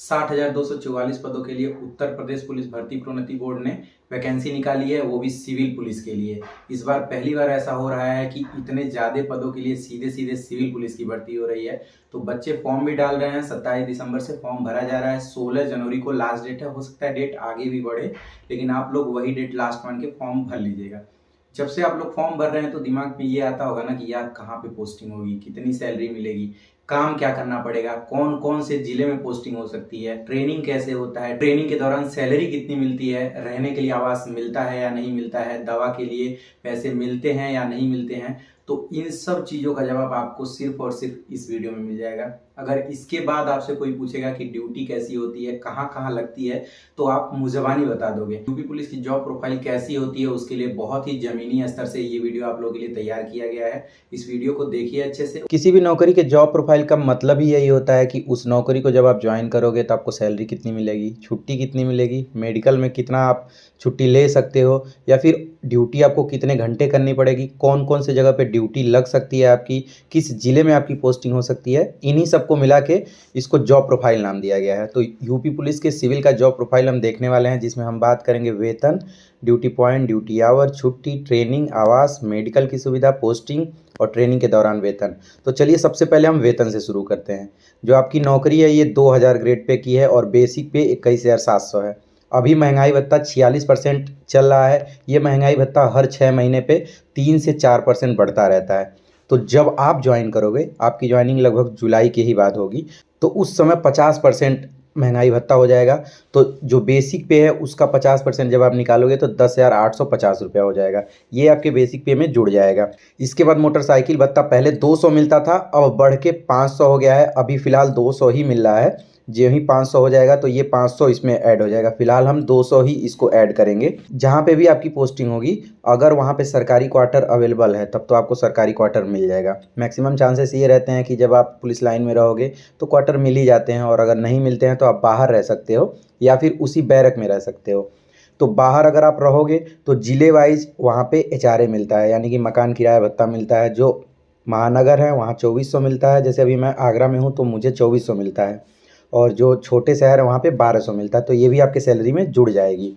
60,244 पदों के लिए उत्तर प्रदेश पुलिस भर्ती प्रोन्नति बोर्ड ने वैकेंसी निकाली है, वो भी सिविल पुलिस के लिए। इस बार पहली बार ऐसा हो रहा है कि इतने ज़्यादा पदों के लिए सीधे सीधे सिविल पुलिस की भर्ती हो रही है। तो बच्चे फॉर्म भी डाल रहे हैं। 27 दिसंबर से फॉर्म भरा जा रहा है। 16 जनवरी को लास्ट डेट है। हो सकता है डेट आगे भी बढ़े, लेकिन आप लोग वही डेट लास्ट मान के फॉर्म भर लीजिएगा। जब से आप लोग फॉर्म भर रहे हैं तो दिमाग में ये आता होगा ना कि यार कहाँ पे पोस्टिंग होगी, कितनी सैलरी मिलेगी, काम क्या करना पड़ेगा, कौन कौन से जिले में पोस्टिंग हो सकती है, ट्रेनिंग कैसे होता है, ट्रेनिंग के दौरान सैलरी कितनी मिलती है, रहने के लिए आवास मिलता है या नहीं मिलता है, दवा के लिए पैसे मिलते हैं या नहीं मिलते हैं। तो इन सब चीज़ों का जवाब आपको सिर्फ और सिर्फ इस वीडियो में मिल जाएगा। अगर इसके बाद आपसे कोई पूछेगा कि ड्यूटी कैसी होती है, कहाँ कहाँ लगती है, तो आप मुंहज़बानी बता दोगे। यूपी पुलिस की जॉब प्रोफाइल कैसी होती है उसके लिए बहुत ही ज़मीनी स्तर से ये वीडियो आप लोगों के लिए तैयार किया गया है। इस वीडियो को देखिए अच्छे से। किसी भी नौकरी के जॉब प्रोफाइल का मतलब ही यही होता है कि उस नौकरी को जब आप ज्वाइन करोगे तो आपको सैलरी कितनी मिलेगी, छुट्टी कितनी मिलेगी, मेडिकल में कितना आप छुट्टी ले सकते हो, या फिर ड्यूटी आपको कितने घंटे करनी पड़ेगी, कौन कौन से जगह पे ड्यूटी लग सकती है आपकी, किस ज़िले में आपकी पोस्टिंग हो सकती है। इन्हीं सबको मिला के इसको जॉब प्रोफाइल नाम दिया गया है। तो यूपी पुलिस के सिविल का जॉब प्रोफाइल हम देखने वाले हैं, जिसमें हम बात करेंगे वेतन, ड्यूटी पॉइंट, ड्यूटी आवर, छुट्टी, ट्रेनिंग, आवास, मेडिकल की सुविधा, पोस्टिंग और ट्रेनिंग के दौरान वेतन। तो चलिए सबसे पहले हम वेतन से शुरू करते हैं। जो आपकी नौकरी है ये 2000 ग्रेड पे की है और बेसिक पे 21,700 है। अभी महंगाई भत्ता 46% चल रहा है। ये महंगाई भत्ता हर 6 महीने पे 3 से 4% बढ़ता रहता है। तो जब आप ज्वाइन करोगे, आपकी ज्वाइनिंग लगभग जुलाई के ही बाद होगी, तो उस समय 50% महंगाई भत्ता हो जाएगा। तो जो बेसिक पे है उसका 50% जब आप निकालोगे तो 10,850 रुपया हो जाएगा। ये आपके बेसिक पे में जुड़ जाएगा। इसके बाद मोटरसाइकिल भत्ता पहले 200 मिलता था, अब बढ़ के 500 हो गया है। अभी फ़िलहाल 200 ही मिल रहा है। जो ही 500 हो जाएगा तो ये 500 इसमें ऐड हो जाएगा। फिलहाल हम 200 ही इसको ऐड करेंगे। जहाँ पे भी आपकी पोस्टिंग होगी, अगर वहाँ पे सरकारी क्वार्टर अवेलेबल है तब तो आपको सरकारी क्वार्टर मिल जाएगा। मैक्सिमम चांसेस ये रहते हैं कि जब आप पुलिस लाइन में रहोगे तो क्वार्टर मिल ही जाते हैं, और अगर नहीं मिलते हैं तो आप बाहर रह सकते हो या फिर उसी बैरक में रह सकते हो। तो बाहर अगर आप रहोगे तो ज़िले वाइज वहाँ पे HRA मिलता है, यानी कि मकान किराया भत्ता मिलता है। जो महानगर है वहाँ 2400 मिलता है। जैसे अभी मैं आगरा में हूँ तो मुझे 2400 मिलता है, और जो छोटे शहर है वहाँ पे 1200 मिलता है। तो ये भी आपके सैलरी में जुड़ जाएगी।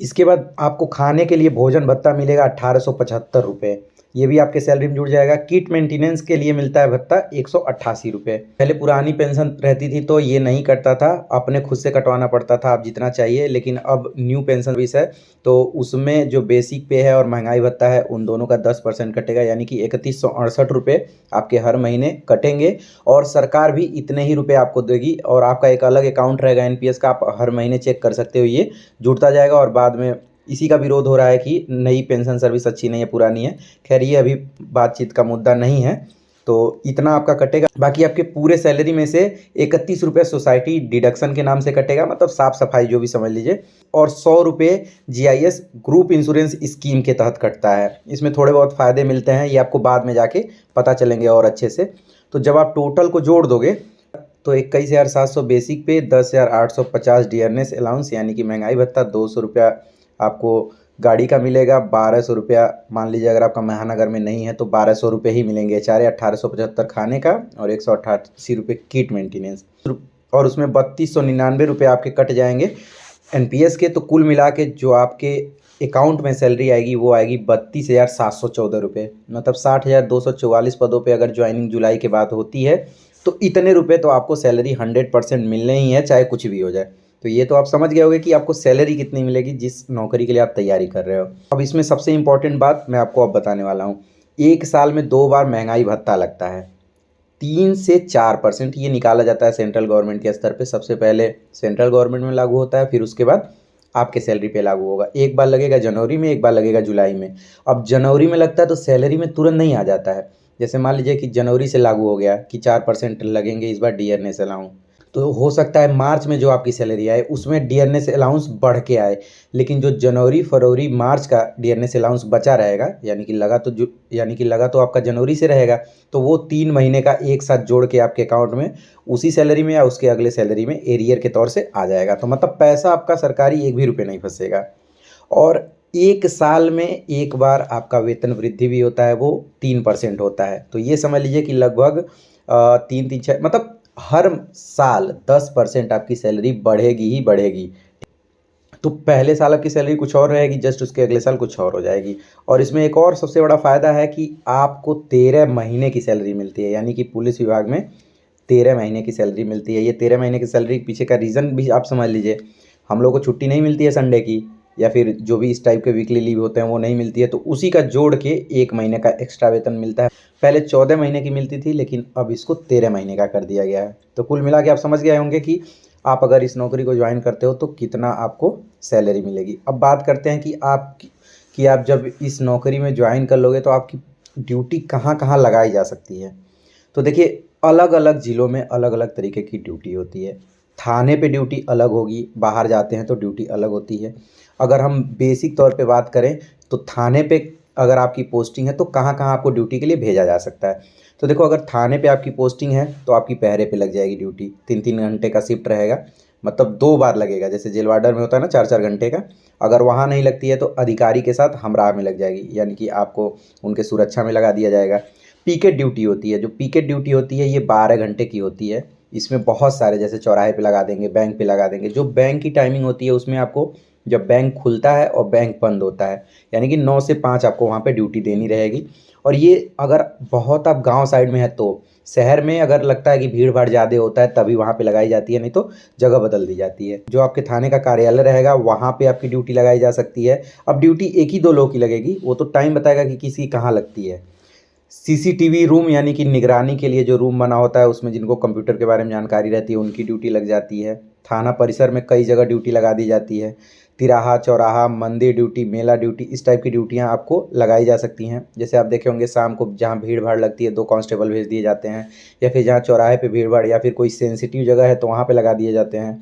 इसके बाद आपको खाने के लिए भोजन भत्ता मिलेगा 1875 रुपये। ये भी आपके सैलरी में जुड़ जाएगा। किट मेंटेनेंस के लिए मिलता है भत्ता 188 रुपये। पहले पुरानी पेंशन रहती थी तो ये नहीं कटता था, अपने खुद से कटवाना पड़ता था आप जितना चाहिए। लेकिन अब न्यू पेंशन सर्विस है तो उसमें जो बेसिक पे है और महंगाई भत्ता है उन दोनों का 10% कटेगा, यानी कि 3168 रुपये आपके हर महीने कटेंगे। और सरकार भी इतने ही रुपये आपको देगी, और आपका एक अलग अकाउंट रहेगा NPS का, आप हर महीने चेक कर सकते हो। ये जुड़ता जाएगा। और बाद में इसी का विरोध हो रहा है कि नई पेंशन सर्विस अच्छी नहीं है, पुरानी है। खैर ये अभी बातचीत का मुद्दा नहीं है। तो इतना आपका कटेगा। बाकी आपके पूरे सैलरी में से 31 रुपये सोसाइटी डिडक्शन के नाम से कटेगा, मतलब साफ सफाई जो भी समझ लीजिए। और 100 रुपये GIS ग्रुप इंश्योरेंस स्कीम के तहत कटता है। इसमें थोड़े बहुत फ़ायदे मिलते हैं, ये आपको बाद में जाके पता चलेंगे और अच्छे से। तो जब आप टोटल को जोड़ दोगे तो 21,700 बेसिक पे, 10,850 डियरनेस अलाउंस यानी कि महंगाई भत्ता, 200 रुपया आपको गाड़ी का मिलेगा, 1200 रुपया मान लीजिए अगर आपका महानगर में नहीं है तो 1200 रुपये ही मिलेंगे। 1875 खाने का और 188 रुपये किट मेंटेनेंस, और उसमें 3299 रुपये आपके कट जाएंगे NPS के। तो कुल मिला के जो आपके अकाउंट में सैलरी आएगी वो आएगी 32,714 रुपये। मतलब 60,244 पदों पे अगर ज्वाइनिंग जुलाई के बाद होती है तो इतने रुपये तो आपको सैलरी 100% मिलने ही है, चाहे कुछ भी हो जाए। तो ये तो आप समझ गए होंगे कि आपको सैलरी कितनी मिलेगी जिस नौकरी के लिए आप तैयारी कर रहे हो। अब इसमें सबसे इम्पोर्टेंट बात मैं आपको अब बताने वाला हूँ। 1 साल में 2 बार महंगाई भत्ता लगता है, 3 से 4% ये निकाला जाता है सेंट्रल गवर्नमेंट के स्तर पे। सबसे पहले सेंट्रल गवर्नमेंट में लागू होता है, फिर उसके बाद आपके सैलरी पे लागू होगा। एक बार लगेगा जनवरी में, एक बार लगेगा जुलाई में। अब जनवरी में लगता है तो सैलरी में तुरंत नहीं आ जाता है। जैसे मान लीजिए कि जनवरी से लागू हो गया कि 4% लगेंगे इस बार डियरनेस अलाउंस, तो हो सकता है मार्च में जो आपकी सैलरी आए उसमें डियरनेस अलाउंस बढ़ के आए। लेकिन जो जनवरी फरवरी मार्च का डियरनेस अलाउंस बचा रहेगा, यानी कि लगा तो आपका जनवरी से रहेगा, तो वो 3 महीने का एक साथ जोड़ के आपके अकाउंट में उसी सैलरी में या उसके अगले सैलरी में एरियर के तौर से आ जाएगा। तो मतलब पैसा आपका सरकारी एक भी रुपये नहीं फंसेगा। और 1 साल में एक बार आपका वेतन वृद्धि भी होता है, वो 3% होता है। तो ये समझ लीजिए कि लगभग 3 3 6 मतलब हर साल 10% आपकी सैलरी बढ़ेगी ही बढ़ेगी। तो पहले साल आपकी सैलरी कुछ और रहेगी, जस्ट उसके अगले साल कुछ और हो जाएगी। और इसमें एक और सबसे बड़ा फ़ायदा है कि आपको 13 महीने की सैलरी मिलती है, यानी कि पुलिस विभाग में 13 महीने की सैलरी मिलती है। ये 13 महीने की सैलरी के पीछे का रीज़न भी आप समझ लीजिए। हम लोग को छुट्टी नहीं मिलती है संडे की, या फिर जो भी इस टाइप के वीकली लीव होते हैं वो नहीं मिलती है, तो उसी का जोड़ के 1 महीने का एक्स्ट्रा वेतन मिलता है। पहले 14 महीने की मिलती थी, लेकिन अब इसको 13 महीने का कर दिया गया है। तो कुल मिला के आप समझ गए होंगे कि आप अगर इस नौकरी को ज्वाइन करते हो तो कितना आपको सैलरी मिलेगी। अब बात करते हैं कि आप जब इस नौकरी में ज्वाइन कर लोगे तो आपकी ड्यूटी कहाँ कहाँ लगाई जा सकती है। तो देखिए, अलग अलग ज़िलों में अलग अलग तरीके की ड्यूटी होती है। थाने पे ड्यूटी अलग होगी, बाहर जाते हैं तो ड्यूटी अलग होती है। अगर हम बेसिक तौर पे बात करें तो थाने पे अगर आपकी पोस्टिंग है तो कहाँ कहाँ आपको ड्यूटी के लिए भेजा जा सकता है। तो देखो, अगर थाने पे आपकी पोस्टिंग है तो आपकी पहरे पे लग जाएगी ड्यूटी। 3-3 घंटे का शिफ्ट रहेगा, मतलब 2 बार लगेगा। जैसे जेल वार्डर में होता है ना 4-4 घंटे का, अगर वहाँ नहीं लगती है तो अधिकारी के साथ हमराह में लग जाएगी, यानी कि आपको उनके सुरक्षा में लगा दिया जाएगा। पिकेट ड्यूटी होती है, जो पिकेट ड्यूटी होती है ये 12 घंटे की होती है। इसमें बहुत सारे, जैसे चौराहे पे लगा देंगे, बैंक पे लगा देंगे। जो बैंक की टाइमिंग होती है उसमें आपको, जब बैंक खुलता है और बैंक बंद होता है, यानी कि 9 से 5 आपको वहाँ पे ड्यूटी देनी रहेगी। और ये अगर बहुत आप गांव साइड में है तो, शहर में अगर लगता है कि भीड़ भाड़ ज़्यादा होता है तभी वहाँ पे लगाई जाती है, नहीं तो जगह बदल दी जाती है। जो आपके थाने का कार्यालय रहेगा वहाँ पे आपकी ड्यूटी लगाई जा सकती है। अब ड्यूटी एक ही 2 लोगों की लगेगी, वो तो टाइम बताएगा कि किसी कहाँ लगती है। सीसीटीवी रूम, यानी कि निगरानी के लिए जो रूम बना होता है उसमें जिनको कंप्यूटर के बारे में जानकारी रहती है उनकी ड्यूटी लग जाती है। थाना परिसर में कई जगह ड्यूटी लगा दी जाती है। तिराहा, चौराहा, मंदिर ड्यूटी, मेला ड्यूटी, इस टाइप की ड्यूटियां आपको लगाई जा सकती हैं। जैसे आप देखे होंगे शाम को जहां भीड़ भाड़ लगती है 2 कांस्टेबल भेज दिए जाते हैं, या फिर जहां चौराहे पे भीड़ भाड़ या फिर कोई सेंसिटिव जगह है तो वहाँ पे लगा दिए जाते हैं।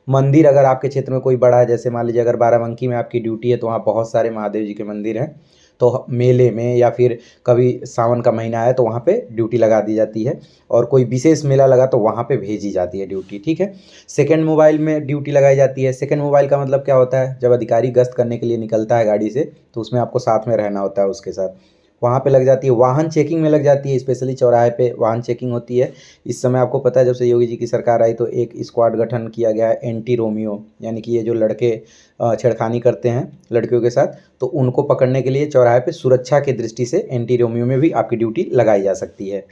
मंदिर अगर आपके क्षेत्र में कोई बड़ा है, जैसे मान लीजिए अगर बाराबंकी में आपकी ड्यूटी है तो वहाँ बहुत सारे महादेव जी के मंदिर हैं, तो मेले में या फिर कभी सावन का महीना है तो वहाँ पे ड्यूटी लगा दी जाती है। और कोई विशेष मेला लगा तो वहाँ पे भेजी जाती है ड्यूटी, ठीक है। सेकंड मोबाइल में ड्यूटी लगाई जाती है। सेकंड मोबाइल का मतलब क्या होता है, जब अधिकारी गश्त करने के लिए निकलता है गाड़ी से तो उसमें आपको साथ में रहना होता है उसके साथ, वहाँ पे लग जाती है। वाहन चेकिंग में लग जाती है, स्पेशली चौराहे पे वाहन चेकिंग होती है। इस समय आपको पता है जब से योगी जी की सरकार आई तो एक स्क्वाड गठन किया गया है, एंटी रोमियो, यानी कि ये जो लड़के छेड़खानी करते हैं लड़कियों के साथ, तो उनको पकड़ने के लिए चौराहे पे सुरक्षा की दृष्टि से एंटी रोमियो में भी आपकी ड्यूटी लगाई जा सकती है।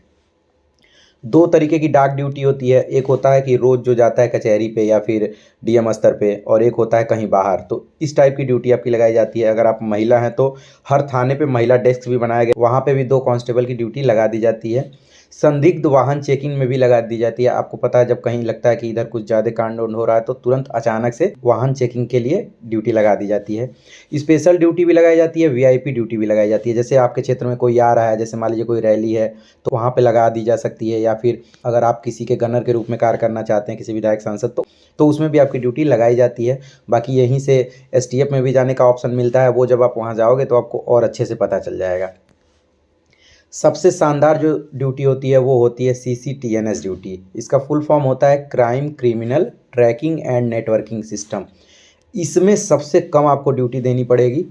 2 तरीके की डाक ड्यूटी होती है, एक होता है कि रोज़ जो जाता है कचहरी पे या फिर डीएम स्तर पे, और एक होता है कहीं बाहर। तो इस टाइप की ड्यूटी आपकी लगाई जाती है। अगर आप महिला हैं तो हर थाने पे महिला डेस्क भी बनाया गया, वहाँ पे भी 2 कांस्टेबल की ड्यूटी लगा दी जाती है। संदिग्ध वाहन चेकिंग में भी लगा दी जाती है। आपको पता है जब कहीं लगता है कि इधर कुछ ज़्यादा कांड उंड हो रहा है तो तुरंत अचानक से वाहन चेकिंग के लिए ड्यूटी लगा दी जाती है। स्पेशल ड्यूटी भी लगाई जाती है, वीआईपी ड्यूटी भी लगाई जाती है। जैसे आपके क्षेत्र में कोई आ रहा है, जैसे मान लीजिए कोई रैली है तो वहाँ पे लगा दी जा सकती है, या फिर अगर आप किसी के गनर के रूप में कार्य करना चाहते हैं, किसी विधायक सांसद, तो उसमें भी आपकी ड्यूटी लगाई जाती है। बाकी यहीं से एसटीएफ में भी जाने का ऑप्शन मिलता है, वो जब आप वहाँ जाओगे तो आपको और अच्छे से पता चल जाएगा। सबसे शानदार जो ड्यूटी होती है वो होती है CCTNS ड्यूटी। इसका फुल फॉर्म होता है crime criminal tracking and networking system. इसमें सबसे कम आपको ड्यूटी देनी पड़ेगी।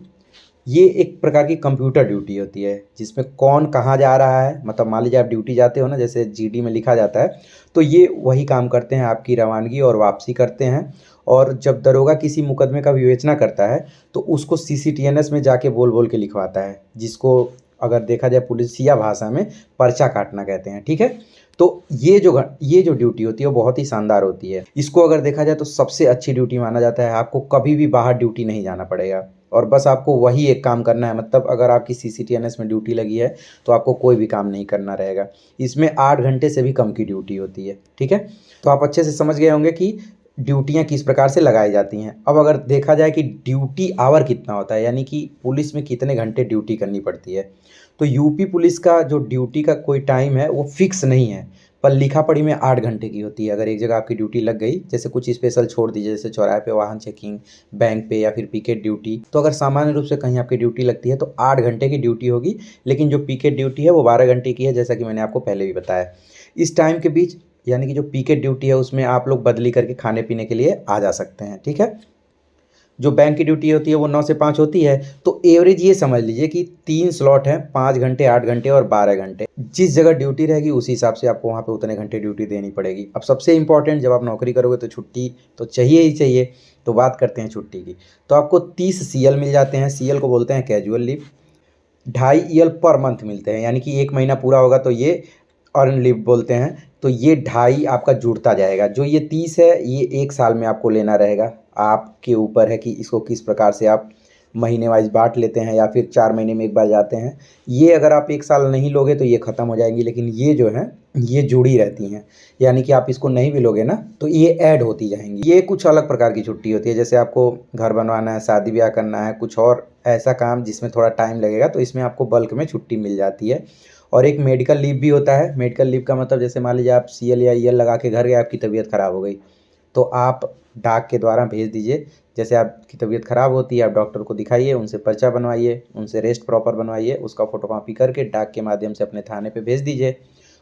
ये एक प्रकार की कंप्यूटर ड्यूटी होती है जिसमें कौन कहाँ जा रहा है, मतलब मान लीजिए आप ड्यूटी जाते हो ना, जैसे जीडी में लिखा जाता है, तो ये वही काम करते हैं, आपकी रवानगी और वापसी करते हैं। और जब दरोगा किसी मुकदमे का विवेचना करता है तो उसको CCTNS में जाके बोल बोल के लिखवाता है, जिसको अगर देखा जाए पुलिसिया भाषा में पर्चा काटना कहते हैं, ठीक है। तो ये जो ड्यूटी होती है वो बहुत ही शानदार होती है। इसको अगर देखा जाए तो सबसे अच्छी ड्यूटी माना जाता है। आपको कभी भी बाहर ड्यूटी नहीं जाना पड़ेगा और बस आपको वही एक काम करना है। मतलब अगर आपकी CCTNS में ड्यूटी लगी है तो आपको कोई भी काम नहीं करना रहेगा। इसमें 8 घंटे से भी कम की ड्यूटी होती है, ठीक है। तो आप अच्छे से समझ गए होंगे कि ड्यूटियाँ किस प्रकार से लगाई जाती हैं। अब अगर देखा जाए कि ड्यूटी आवर कितना होता है, यानी कि पुलिस में कितने घंटे ड्यूटी करनी पड़ती है, तो यूपी पुलिस का जो ड्यूटी का कोई टाइम है वो फिक्स नहीं है, पर लिखा पढ़ी में 8 घंटे की होती है। अगर एक जगह आपकी ड्यूटी लग गई, जैसे कुछ स्पेशल छोड़ दीजिए, जैसे चौराहे पे वाहन चेकिंग, बैंक पे या फिर पिकेट ड्यूटी, तो अगर सामान्य रूप से कहीं आपकी ड्यूटी लगती है तो 8 घंटे की ड्यूटी होगी। लेकिन जो पिकेट ड्यूटी है वो 12 घंटे की है, जैसा कि मैंने आपको पहले भी बताया। इस टाइम के बीच, यानी कि जो पिकेट ड्यूटी है उसमें आप लोग बदली करके खाने पीने के लिए आ जा सकते हैं, ठीक है। जो बैंक की ड्यूटी होती है वो 9 से 5 होती है। तो एवरेज ये समझ लीजिए कि 3 स्लॉट हैं, 5 घंटे, 8 घंटे और 12 घंटे। जिस जगह ड्यूटी रहेगी उसी हिसाब से आपको वहाँ पे उतने घंटे ड्यूटी देनी पड़ेगी। अब सबसे इम्पॉर्टेंट, जब आप नौकरी करोगे तो छुट्टी तो चाहिए ही चाहिए। तो बात करते हैं छुट्टी की। तो आपको 30 CL मिल जाते हैं। CL को बोलते हैं casual leave. 2.5 EL per month मिलते हैं, यानी कि 1 महीना पूरा होगा तो ये अर्न लीव बोलते हैं। तो ये 2.5 आपका जुड़ता जाएगा। जो ये 30 है ये 1 साल में आपको लेना रहेगा। आपके ऊपर है कि इसको किस प्रकार से आप महीने वाइज बांट लेते हैं या फिर 4 महीने में एक बार जाते हैं। ये अगर आप 1 साल नहीं लोगे तो ये ख़त्म हो जाएंगी, लेकिन ये जो है ये जुड़ी रहती हैं। यानी कि आप इसको नहीं भी लोगे ना तो ये ऐड होती जाएंगी। ये कुछ अलग प्रकार की छुट्टी होती है, जैसे आपको घर बनवाना है, शादी ब्याह करना है, कुछ और ऐसा काम जिसमें थोड़ा टाइम लगेगा, तो इसमें आपको बल्क में छुट्टी मिल जाती है। और एक मेडिकल लीव भी होता है। मेडिकल लीव का मतलब, जैसे मान लीजिए आप CL या EL लगा के घर गए, आपकी तबीयत ख़राब हो गई, तो आप डाक के द्वारा भेज दीजिए। जैसे आपकी तबीयत ख़राब होती है, आप डॉक्टर को दिखाइए, उनसे पर्चा बनवाइए, उनसे रेस्ट प्रॉपर बनवाइए, उसका फ़ोटोकॉपी करके डाक के माध्यम से अपने थाने पे भेज दीजिए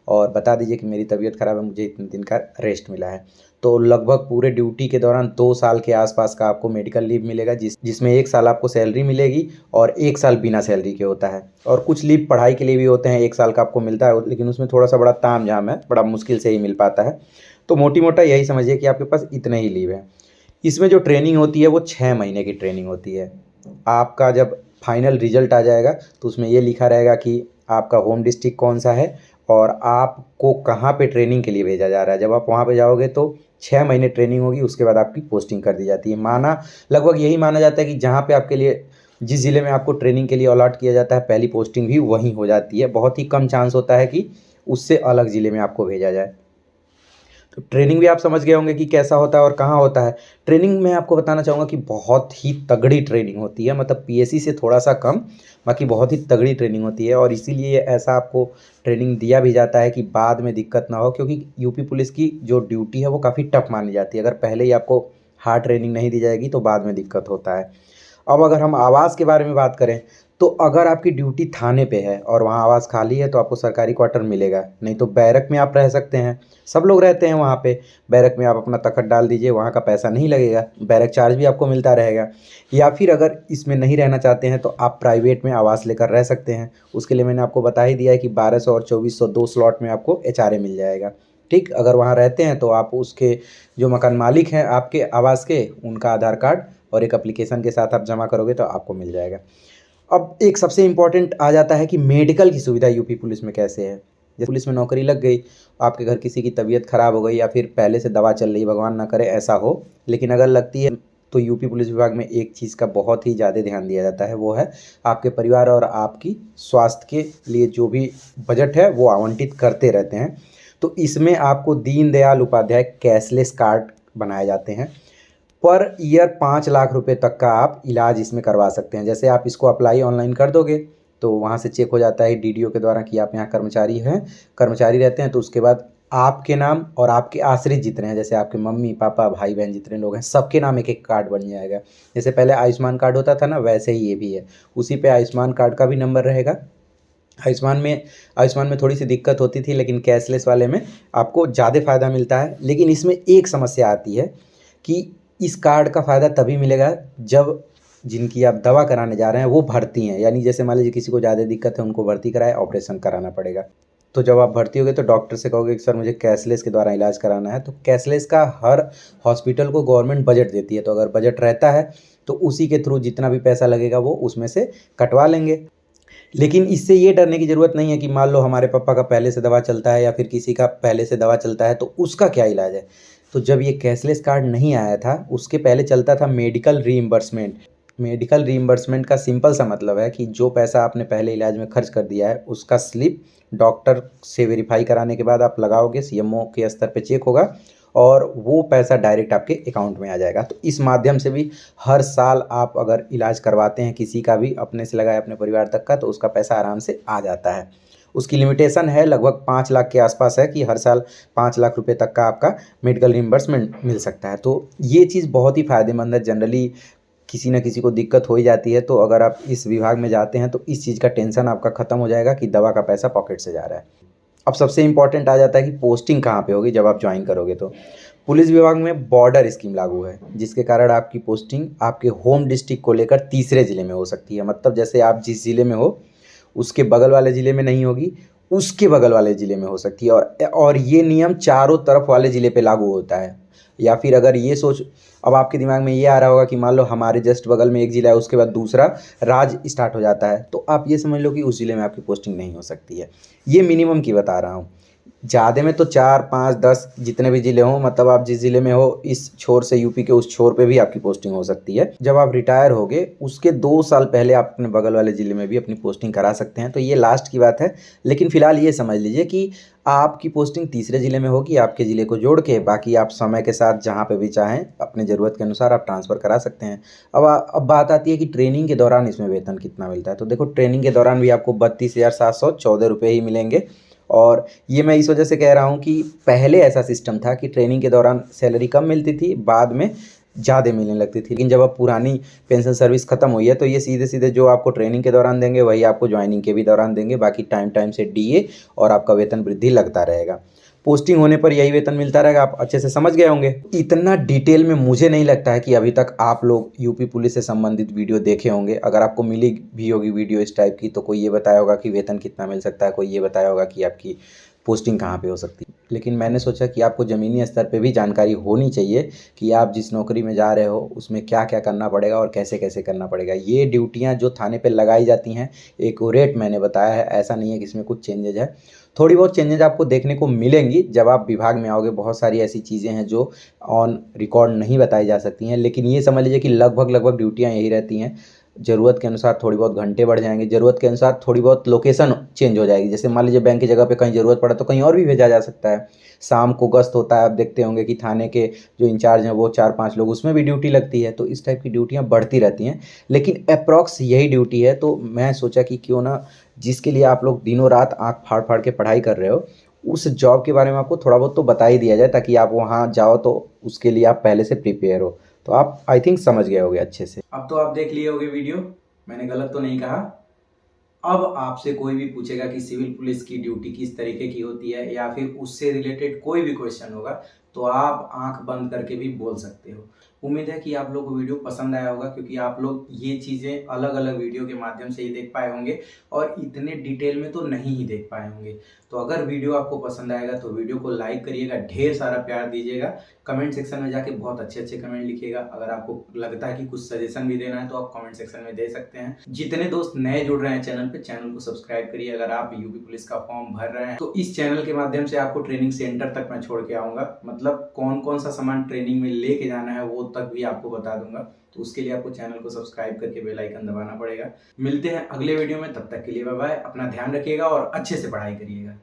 और बता दीजिए कि मेरी तबीयत ख़राब है, मुझे इतने दिन का रेस्ट मिला है। तो लगभग पूरे ड्यूटी के दौरान 2 साल के आसपास का आपको मेडिकल लीव मिलेगा, जिसमें 1 साल आपको सैलरी मिलेगी और 1 साल बिना सैलरी के होता है। और कुछ लीव पढ़ाई के लिए भी होते हैं, 1 साल का आपको मिलता है, लेकिन उसमें थोड़ा सा बड़ा तामझाम है, बड़ा मुश्किल से ही मिल पाता है। तो मोटी मोटा यही समझिए कि आपके पास इतने ही लीव हैं। इसमें जो ट्रेनिंग होती है वो 6 महीने की ट्रेनिंग होती है। आपका जब फाइनल रिजल्ट आ जाएगा तो उसमें ये लिखा रहेगा कि आपका होम डिस्ट्रिक्ट कौन सा है और आपको कहाँ पे ट्रेनिंग के लिए भेजा जा रहा है। जब आप वहाँ पे जाओगे तो 6 महीने ट्रेनिंग होगी, उसके बाद आपकी पोस्टिंग कर दी जाती है। लगभग यही माना जाता है कि जहाँ पे आपके लिए, जिस ज़िले में आपको ट्रेनिंग के लिए अलॉट किया जाता है, पहली पोस्टिंग भी वहीं हो जाती है। बहुत ही कम चांस होता है कि उससे अलग ज़िले में आपको भेजा जाए। तो ट्रेनिंग भी आप समझ गए होंगे कि कैसा होता है और कहाँ होता है। ट्रेनिंग में आपको बताना चाहूँगा कि बहुत ही तगड़ी ट्रेनिंग होती है, मतलब PSC से थोड़ा सा कम, बाकी बहुत ही तगड़ी ट्रेनिंग होती है। और इसीलिए ऐसा आपको ट्रेनिंग दिया भी जाता है कि बाद में दिक्कत ना हो, क्योंकि यूपी पुलिस की जो ड्यूटी है वो काफ़ी टफ मानी जाती है। अगर पहले ही आपको हार्ड ट्रेनिंग नहीं दी जाएगी तो बाद में दिक्कत होता है। अब अगर हम आवास के बारे में बात करें, तो अगर आपकी ड्यूटी थाने पे है और वहाँ आवास खाली है तो आपको सरकारी क्वार्टर मिलेगा, नहीं तो बैरक में आप रह सकते हैं। सब लोग रहते हैं वहाँ पे। बैरक में आप अपना तखत डाल दीजिए, वहाँ का पैसा नहीं लगेगा, बैरक चार्ज भी आपको मिलता रहेगा। या फिर अगर इसमें नहीं रहना चाहते हैं तो आप प्राइवेट में आवास लेकर रह सकते हैं। उसके लिए मैंने आपको बता ही दिया है कि 1200 और 2400 2 स्लॉट में आपको HRA मिल जाएगा। ठीक, अगर वहाँ रहते हैं तो आप उसके जो मकान मालिक हैं आपके आवास के, उनका आधार कार्ड और एक एप्लीकेशन के साथ आप जमा करोगे तो आपको मिल जाएगा। अब एक सबसे इम्पॉर्टेंट आ जाता है कि मेडिकल की सुविधा यूपी पुलिस में कैसे है। जैसे पुलिस में नौकरी लग गई, आपके घर किसी की तबीयत ख़राब हो गई या फिर पहले से दवा चल रही, भगवान ना करे ऐसा हो, लेकिन अगर लगती है तो यूपी पुलिस विभाग में एक चीज़ का बहुत ही ज़्यादा ध्यान दिया जाता है, वो है आपके परिवार और आपकी स्वास्थ्य के लिए जो भी बजट है वो आवंटित करते रहते हैं। तो इसमें आपको दीनदयाल उपाध्याय कैशलेस कार्ड बनाए जाते हैं। पर ईयर 5 लाख रुपए तक का आप इलाज इसमें करवा सकते हैं। जैसे आप इसको अप्लाई ऑनलाइन कर दोगे तो वहाँ से चेक हो जाता है DDO के द्वारा कि आप यहाँ कर्मचारी हैं, कर्मचारी रहते हैं। तो उसके बाद आपके नाम और आपके आश्रित जितने हैं, जैसे आपके मम्मी पापा भाई बहन जितने लोग हैं, सबके नाम एक एक कार्ड बन जाएगा। जैसे पहले आयुष्मान कार्ड होता था ना, वैसे ही ये भी है। उसी पे आयुष्मान कार्ड का भी नंबर रहेगा। आयुष्मान में थोड़ी सी दिक्कत होती थी, लेकिन कैशलेस वाले में आपको ज़्यादा फ़ायदा मिलता है। लेकिन इसमें एक समस्या आती है कि इस कार्ड का फ़ायदा तभी मिलेगा जब जिनकी आप दवा कराने जा रहे हैं वो भर्ती हैं। यानी जैसे मान लीजिए किसी को ज़्यादा दिक्कत है, उनको भर्ती कराए, ऑपरेशन कराना पड़ेगा। तो जब आप भर्ती होगे तो डॉक्टर से कहोगे कि सर मुझे कैशलेस के द्वारा इलाज कराना है, तो कैशलेस का हर हॉस्पिटल को गवर्नमेंट बजट देती है। तो अगर बजट रहता है तो उसी के थ्रू जितना भी पैसा लगेगा वो उसमें से कटवा लेंगे। लेकिन इससे ये डरने की ज़रूरत नहीं है कि मान लो हमारे पापा का पहले से दवा चलता है या फिर किसी का पहले से दवा चलता है तो उसका क्या इलाज है। तो जब ये कैशलेस कार्ड नहीं आया था, उसके पहले चलता था मेडिकल रीइंबर्समेंट। मेडिकल रीइंबर्समेंट का सिंपल सा मतलब है कि जो पैसा आपने पहले इलाज में खर्च कर दिया है उसका स्लिप डॉक्टर से वेरीफाई कराने के बाद आप लगाओगे, CMO के स्तर पे चेक होगा और वो पैसा डायरेक्ट आपके अकाउंट में आ जाएगा। तो इस माध्यम से भी हर साल आप अगर इलाज करवाते हैं किसी का भी, अपने से लगाए अपने परिवार तक का, तो उसका पैसा आराम से आ जाता है। उसकी लिमिटेशन है लगभग 5 लाख के आसपास है कि हर साल 5 लाख रुपए तक का आपका मेडिकल रिम्बर्समेंट मिल सकता है। तो ये चीज़ बहुत ही फ़ायदेमंद है। जनरली किसी न किसी को दिक्कत हो ही जाती है, तो अगर आप इस विभाग में जाते हैं तो इस चीज़ का टेंशन आपका ख़त्म हो जाएगा कि दवा का पैसा पॉकेट से जा रहा है। अब सबसे इम्पॉर्टेंट आ जाता है कि पोस्टिंग कहाँ पे होगी जब आप ज्वाइन करोगे। तो पुलिस विभाग में बॉर्डर स्कीम लागू है, जिसके कारण आपकी पोस्टिंग आपके होम डिस्ट्रिक्ट को लेकर तीसरे ज़िले में हो सकती है। मतलब जैसे आप जिस ज़िले में हो उसके बगल वाले ज़िले में नहीं होगी, उसके बगल वाले ज़िले में हो सकती है। और ये नियम चारों तरफ वाले ज़िले पे लागू होता है। या फिर अगर ये सोच, अब आपके दिमाग में ये आ रहा होगा कि मान लो हमारे जस्ट बगल में एक ज़िला है, उसके बाद दूसरा राज्य स्टार्ट हो जाता है, तो आप ये समझ लो कि उस ज़िले में आपकी पोस्टिंग नहीं हो सकती है। ये मिनिमम की बता रहा हूँ। ज़्यादा में तो 4, 5, 10 जितने भी ज़िले हों, मतलब आप जिस ज़िले में हो इस छोर से यूपी के उस छोर पे भी आपकी पोस्टिंग हो सकती है। जब आप रिटायर होगे उसके 2 साल पहले आप अपने बगल वाले ज़िले में भी अपनी पोस्टिंग करा सकते हैं। तो ये लास्ट की बात है, लेकिन फ़िलहाल ये समझ लीजिए कि आपकी पोस्टिंग तीसरे ज़िले में होगी, आपके ज़िले को जोड़ के। बाकी आप समय के साथ जहाँ पे भी चाहें अपने ज़रूरत के अनुसार आप ट्रांसफ़र करा सकते हैं। अब बात आती है कि ट्रेनिंग के दौरान इसमें वेतन कितना मिलता है। तो देखो, ट्रेनिंग के दौरान भी आपको 32,714 रुपये ही मिलेंगे। और ये मैं इस वजह से कह रहा हूँ कि पहले ऐसा सिस्टम था कि ट्रेनिंग के दौरान सैलरी कम मिलती थी, बाद में ज़्यादा मिलने लगती थी। लेकिन जब अब पुरानी पेंशन सर्विस ख़त्म हुई है तो ये सीधे सीधे जो आपको ट्रेनिंग के दौरान देंगे वही आपको ज्वाइनिंग के भी दौरान देंगे। बाकी टाइम टाइम से डीए और आपका वेतन वृद्धि लगता रहेगा। पोस्टिंग होने पर यही वेतन मिलता रहेगा। आप अच्छे से समझ गए होंगे। इतना डिटेल में मुझे नहीं लगता है कि अभी तक आप लोग यूपी पुलिस से संबंधित वीडियो देखे होंगे। अगर आपको मिली भी होगी वीडियो इस टाइप की, तो कोई ये बताया होगा कि वेतन कितना मिल सकता है, कोई ये बताया होगा कि आपकी पोस्टिंग कहाँ पे हो सकती है। लेकिन मैंने सोचा कि आपको ज़मीनी स्तर पे भी जानकारी होनी चाहिए कि आप जिस नौकरी में जा रहे हो उसमें क्या क्या करना पड़ेगा और कैसे कैसे करना पड़ेगा। ये ड्यूटियाँ जो थाने पे लगाई जाती हैं, एक रेट मैंने बताया है, ऐसा नहीं है कि इसमें कुछ चेंजेज है। थोड़ी बहुत चेंजेज आपको देखने को मिलेंगी जब आप विभाग में आओगे। बहुत सारी ऐसी चीज़ें हैं जो ऑन रिकॉर्ड नहीं बताई जा सकती हैं, लेकिन ये समझ लीजिए कि लगभग ड्यूटियाँ यही रहती हैं। ज़रूरत के अनुसार थोड़ी बहुत घंटे बढ़ जाएंगे, ज़रूरत के अनुसार थोड़ी बहुत लोकेशन चेंज हो जाएगी। जैसे मान लीजिए बैंक की जगह पे कहीं ज़रूरत पड़ा तो कहीं और भी भेजा जा सकता है। शाम को गश्त होता है, आप देखते होंगे कि थाने के जो इंचार्ज हैं वो 4-5 लोग, उसमें भी ड्यूटी लगती है। तो इस टाइप की ड्यूटियाँ बढ़ती रहती हैं, लेकिन अप्रॉक्स यही ड्यूटी है। तो मैं सोचा कि क्यों ना जिसके लिए आप लोग दिनों रात आँख फाड़ फाड़ के पढ़ाई कर रहे हो, उस जॉब के बारे में आपको थोड़ा बहुत तो बता ही दिया जाए, ताकि आप वहाँ जाओ तो उसके लिए आप पहले से प्रिपेयर हो। तो आप आई थिंक समझ गए होगे अच्छे से। अब तो आप देख लिए होगे वीडियो, मैंने गलत तो नहीं कहा। अब आपसे कोई भी पूछेगा कि सिविल पुलिस की ड्यूटी किस तरीके की होती है या फिर उससे रिलेटेड कोई भी क्वेश्चन होगा, तो आप आंख बंद करके भी बोल सकते हो। उम्मीद है कि आप लोग को वीडियो पसंद आया होगा, क्योंकि आप लोग ये चीज़ें अलग अलग वीडियो के माध्यम से ही देख पाए होंगे और इतने डिटेल में तो नहीं ही देख पाए होंगे। तो अगर वीडियो आपको पसंद आएगा तो वीडियो को लाइक करिएगा, ढेर सारा प्यार दीजिएगा। कमेंट सेक्शन में जाके बहुत अच्छे अच्छे कमेंट लिखिएगा। अगर आपको लगता है कि कुछ सजेशन भी देना है तो आप कमेंट सेक्शन में दे सकते हैं। जितने दोस्त नए जुड़ रहे हैं चैनल पे, चैनल को सब्सक्राइब करिए। अगर आप यूपी पुलिस का फॉर्म भर रहे हैं तो इस चैनल के माध्यम से आपको ट्रेनिंग सेंटर तक मैं छोड़ के आऊँगा। मतलब कौन कौन सा सामान ट्रेनिंग में लेके जाना है वो तक भी आपको बता दूंगा। तो उसके लिए आपको चैनल को सब्सक्राइब करके बेल आइकन दबाना पड़ेगा। मिलते हैं अगले वीडियो में, तब तक के लिए बाय बाय। अपना ध्यान रखिएगा और अच्छे से पढ़ाई करिएगा।